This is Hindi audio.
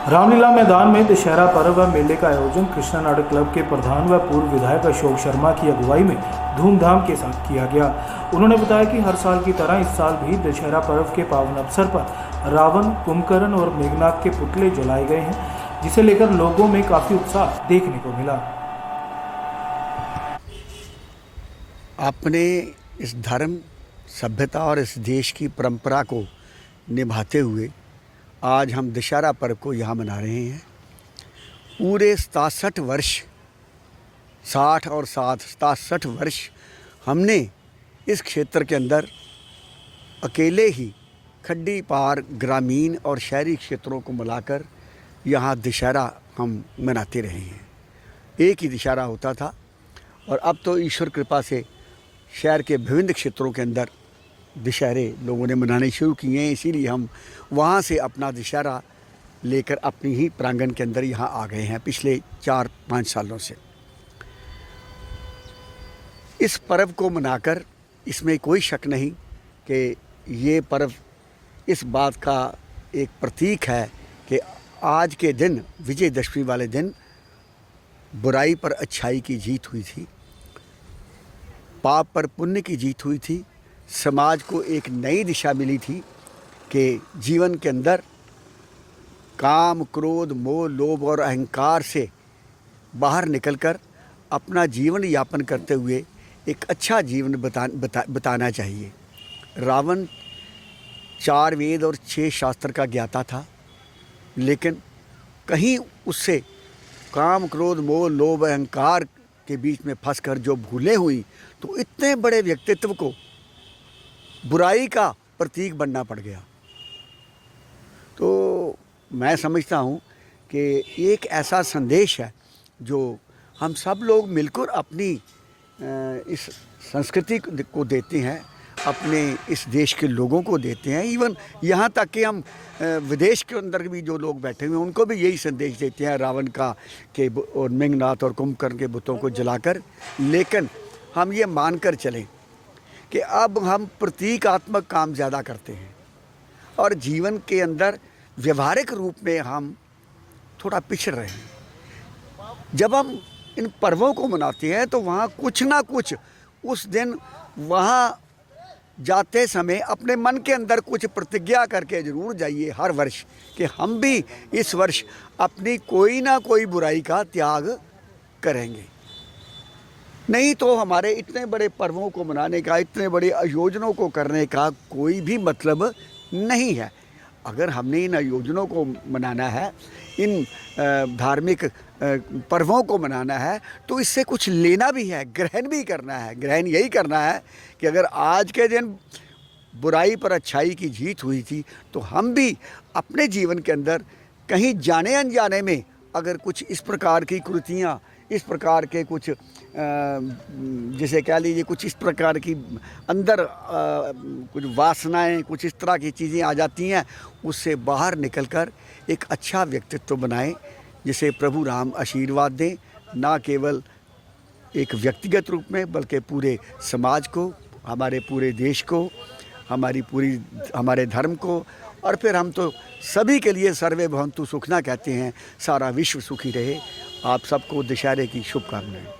रामलीला मैदान में दशहरा पर्व व मेले का आयोजन कृष्णा नाटक क्लब के प्रधान व पूर्व विधायक अशोक शर्मा की अगुवाई में धूमधाम के साथ किया गया। उन्होंने बताया कि हर साल की तरह इस साल भी दशहरा पर्व के पावन अवसर पर रावण, कुंभकर्ण और मेघनाथ के पुतले जलाए गए हैं, जिसे लेकर लोगों में काफी उत्साह देखने को मिला। अपने इस धर्म, सभ्यता और इस देश की परंपरा को निभाते हुए आज हम दशहरा पर्व को यहाँ मना रहे हैं। पूरे 67 वर्ष 60 और 67 वर्ष हमने इस क्षेत्र के अंदर अकेले ही खड्डी पार ग्रामीण और शहरी क्षेत्रों को मिलाकर यहाँ दशहरा हम मनाते रहे हैं। एक ही दशहरा होता था और अब तो ईश्वर कृपा से शहर के विभिन्न क्षेत्रों के अंदर दशहरे लोगों ने मनाने शुरू किए हैं। इसीलिए हम वहाँ से अपना दशहरा लेकर अपनी ही प्रांगण के अंदर यहाँ आ गए हैं पिछले 4-5 सालों से। इस पर्व को मनाकर इसमें कोई शक नहीं कि ये पर्व इस बात का एक प्रतीक है कि आज के दिन, विजयदशमी वाले दिन, बुराई पर अच्छाई की जीत हुई थी, पाप पर पुण्य की जीत हुई थी। समाज को एक नई दिशा मिली थी कि जीवन के अंदर काम, क्रोध, मोह, लोभ और अहंकार से बाहर निकलकर अपना जीवन यापन करते हुए एक अच्छा जीवन बताना चाहिए। रावण 4 वेद और 6 शास्त्र का ज्ञाता था, लेकिन कहीं उससे काम, क्रोध, मोह, लोभ, अहंकार के बीच में फंसकर जो भूलें हुई तो इतने बड़े व्यक्तित्व को बुराई का प्रतीक बनना पड़ गया। तो मैं समझता हूँ कि एक ऐसा संदेश है जो हम सब लोग मिलकर अपनी इस संस्कृति को देते हैं, अपने इस देश के लोगों को देते हैं। इवन यहाँ तक कि हम विदेश के अंदर भी जो लोग बैठे हुए हैं उनको भी यही संदेश देते हैं रावण का के और मेघनाथ और कुंभकर्ण के बुतों को जलाकर। लेकिन हम ये मानकर चलें कि अब हम प्रतीकात्मक काम ज़्यादा करते हैं और जीवन के अंदर व्यवहारिक रूप में हम थोड़ा पिछड़ रहे हैं। जब हम इन पर्वों को मनाते हैं तो वहाँ कुछ ना कुछ उस दिन वहाँ जाते समय अपने मन के अंदर कुछ प्रतिज्ञा करके ज़रूर जाइए हर वर्ष कि हम भी इस वर्ष अपनी कोई ना कोई बुराई का त्याग करेंगे। नहीं तो हमारे इतने बड़े पर्वों को मनाने का, इतने बड़े आयोजनों को करने का कोई भी मतलब नहीं है। अगर हमने इन आयोजनों को मनाना है, इन धार्मिक पर्वों को मनाना है, तो इससे कुछ लेना भी है, ग्रहण भी करना है। ग्रहण यही करना है कि अगर आज के दिन बुराई पर अच्छाई की जीत हुई थी तो हम भी अपने जीवन के अंदर कहीं जाने अनजाने में अगर कुछ इस प्रकार की कृतियाँ, इस प्रकार के कुछ जैसे कह लीजिए कुछ इस प्रकार की अंदर कुछ वासनाएं, कुछ इस तरह की चीज़ें आ जाती हैं, उससे बाहर निकलकर एक अच्छा व्यक्तित्व बनाएं, जिसे प्रभु राम आशीर्वाद दें, ना केवल एक व्यक्तिगत रूप में बल्कि पूरे समाज को, हमारे पूरे देश को, हमारे धर्म को, और फिर हम तो सभी के लिए सर्वे भवन्तु सुखिनः कहते हैं, सारा विश्व सुखी रहे। आप सबको दशहरे की शुभकामनाएं।